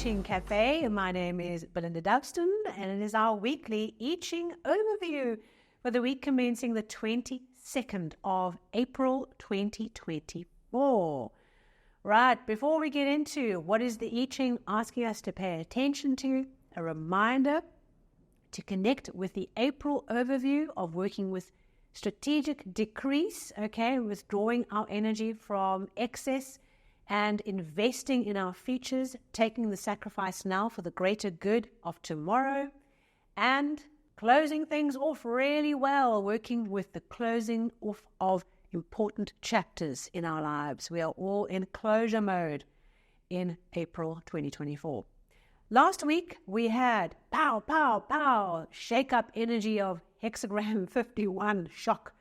Ching Cafe. My name is Belinda Dubston, and it is our weekly I Ching overview for the week commencing the 22nd of April 2024. Right, before we get into what is the I Ching asking us to pay attention to, a reminder to connect with the April overview of working with strategic decrease, withdrawing our energy from excess and investing in our futures, taking the sacrifice now for the greater good of tomorrow, and closing things off really well, working with the closing off of important chapters in our lives. We are all in closure mode in April 2024. Last week, we had shake-up energy of Hexagram 51, shock,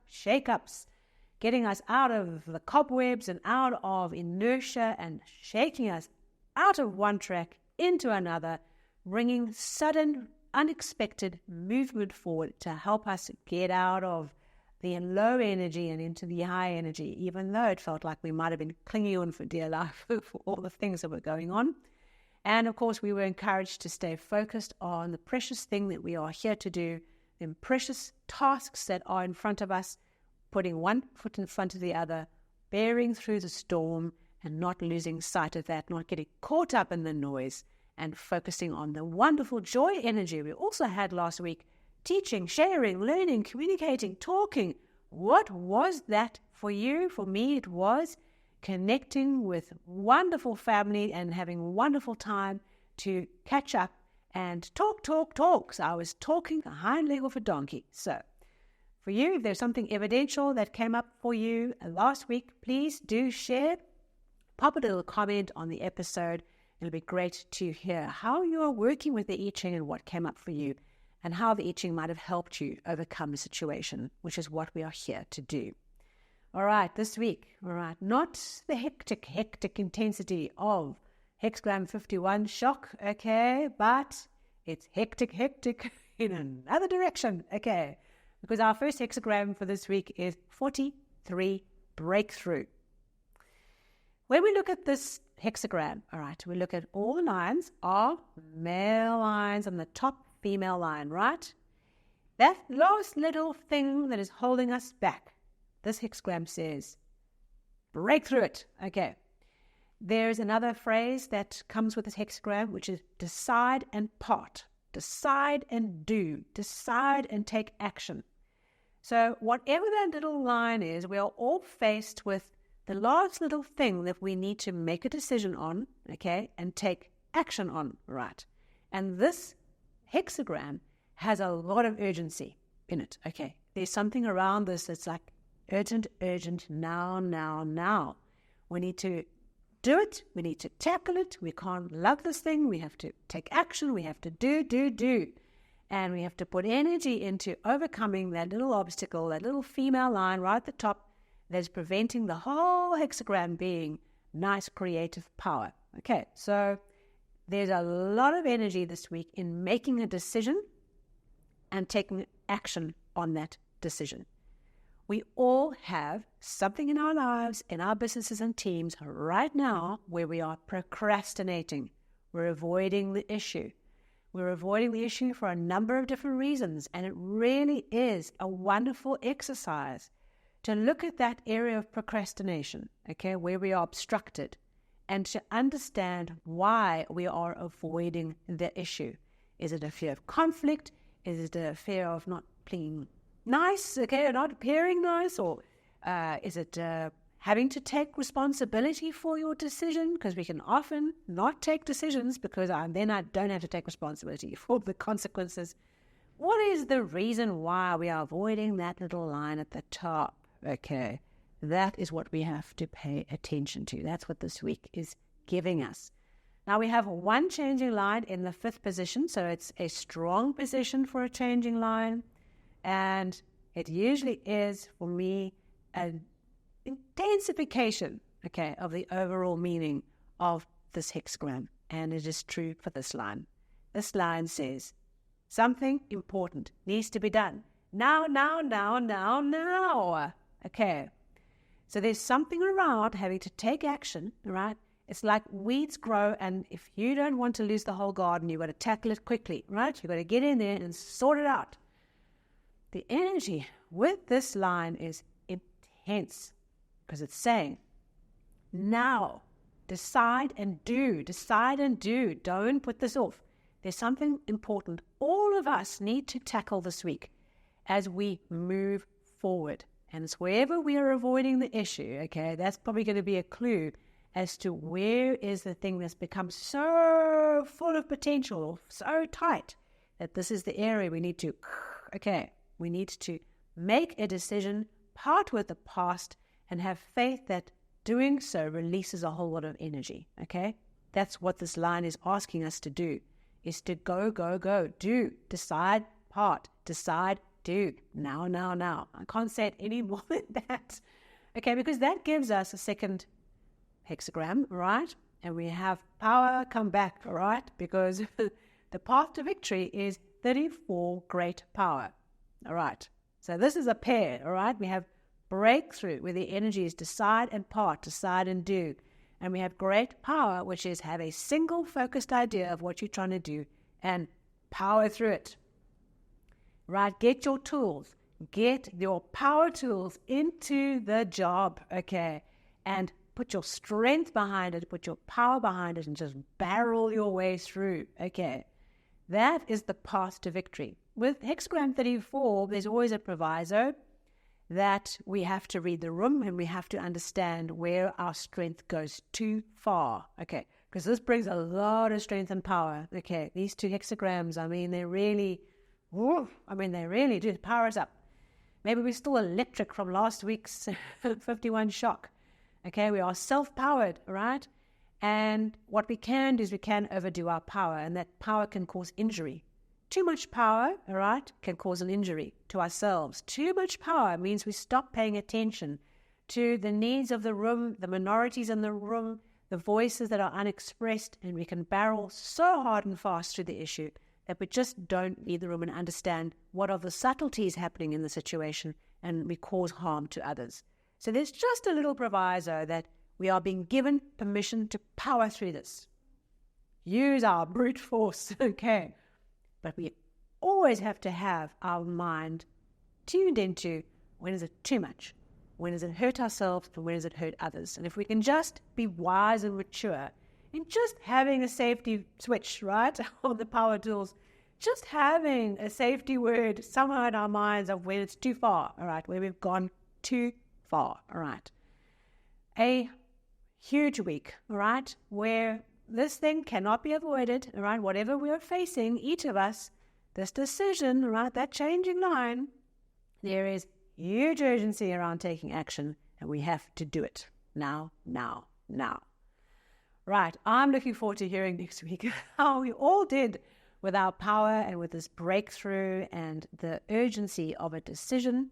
shake-ups, getting us out of the cobwebs and out of inertia and shaking us out of one track into another, bringing sudden, unexpected movement forward to help us get out of the low energy and into the high energy, even though it felt like we might have been clinging on for dear life for all the things that were going on. And of course, we were encouraged to stay focused on the precious thing that we are here to do, the precious tasks that are in front of us, putting one foot in front of the other, bearing through the storm and not losing sight of that, not getting caught up in the noise, and focusing on the wonderful joy energy we also had last week, teaching, sharing, learning, communicating, talking. What was that for you? For me, it was connecting with wonderful family and having wonderful time to catch up and talk. So I was talking a hind leg of a donkey. So for you, if there's something evidential that came up for you last week, please do share. Pop a little comment on the episode. It'll be great to hear how you are working with the I Ching and what came up for you and how the I Ching might have helped you overcome the situation, which is what we are here to do. All right, this week, not the hectic intensity of Hexagram 51 shock, but it's hectic in another direction, because our first hexagram for this week is 43, breakthrough. When we look at this hexagram, we look at all the lines are male lines and the top female line, right? That last little thing that is holding us back, this hexagram says, break through it. There's another phrase that comes with this hexagram, which is decide and part. Decide and do. Decide and take action. So whatever that little line is, we are all faced with the last little thing that we need to make a decision on, and take action on, right? And this hexagram has a lot of urgency in it, There's something around this that's like urgent, now. We need to do it. We need to tackle it. We can't love this thing. We have to take action. We have to do. And we have to put energy into overcoming that little obstacle, that little female line right at the top that's preventing the whole hexagram being nice creative power. So there's a lot of energy this week in making a decision and taking action on that decision. We all have something in our lives, in our businesses and teams right now where we are procrastinating. We're avoiding the issue. We're avoiding the issue for a number of different reasons, and it really is a wonderful exercise to look at that area of procrastination, where we are obstructed, and to understand why we are avoiding the issue. Is it a fear of conflict? Is it a fear of not being nice, not appearing nice? Or is it having to take responsibility for your decision? Because we can often not take decisions because then I don't have to take responsibility for the consequences. What is the reason why we are avoiding that little line at the top? That is what we have to pay attention to. That's what this week is giving us. Now we have one changing line in the 5th position, so it's a strong position for a changing line. And it usually is, for me, an intensification, of the overall meaning of this hexagram. And it is true for this line. This line says, something important needs to be done. Now. So there's something around having to take action, right? It's like weeds grow, and if you don't want to lose the whole garden, you've got to tackle it quickly, right? You've got to get in there and sort it out. The energy with this line is intense because it's saying, now, decide and do. Don't put this off. There's something important all of us need to tackle this week as we move forward. And it's wherever we are avoiding the issue, okay, that's probably going to be a clue as to where is the thing that's become so full of potential, so tight, that this is the area we need to, we need to make a decision, part with the past, and have faith that doing so releases a whole lot of energy, okay? That's what this line is asking us to do, is to go, do, decide, part, decide, do, now. I can't say it any more than that, okay, because that gives us a second hexagram, right? And we have power come back, all right? Because the path to victory is 34 great power, all right? So this is a pair, all right? We have breakthrough, where the energy is decide and part, decide and do. And we have great power, which is have a single focused idea of what you're trying to do and power through it, right? Get your tools, get your power tools into the job, okay? And put your strength behind it, put your power behind it, and just barrel your way through, okay? That is the path to victory. With Hexagram 34, there's always a proviso that we have to read the room and we have to understand where our strength goes too far, okay? Because this brings a lot of strength and power, okay? These two hexagrams, they really do power us up. Maybe we're still electric from last week's 51 shock. Okay, we are self-powered, right? And what we can do is we can overdo our power, and that power can cause injury. Too much power, all right, can cause an injury to ourselves. Too much power means we stop paying attention to the needs of the room, the minorities in the room, the voices that are unexpressed, and we can barrel so hard and fast through the issue that we just don't read the room and understand what are the subtleties happening in the situation, and we cause harm to others. So there's just a little proviso that we are being given permission to power through this. Use our brute force, okay? But we always have to have our mind tuned into when is it too much? When does it hurt ourselves? And when does it hurt others? And if we can just be wise and mature in just having a safety switch, right, on the power tools, just having a safety word somewhere in our minds of when it's too far, all right, where we've gone too far, all right. A huge week, all right, where this thing cannot be avoided, all right, whatever we are facing, each of us, this decision, all right, that changing line, there is huge urgency around taking action, and we have to do it now. Right, I'm looking forward to hearing next week how we all did with our power and with this breakthrough and the urgency of a decision.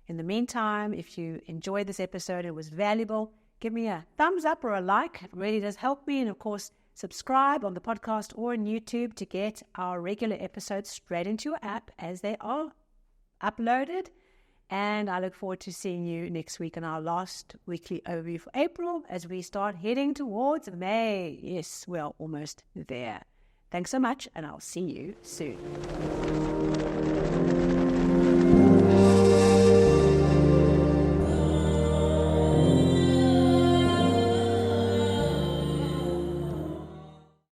In the meantime, if you enjoyed this episode, it was valuable, give me a thumbs up or a like. It really does help me. And of course, subscribe on the podcast or on YouTube to get our regular episodes straight into your app as they are uploaded. And I look forward to seeing you next week on our last weekly overview for April as we start heading towards May. Yes, we're almost there. Thanks so much, and I'll see you soon.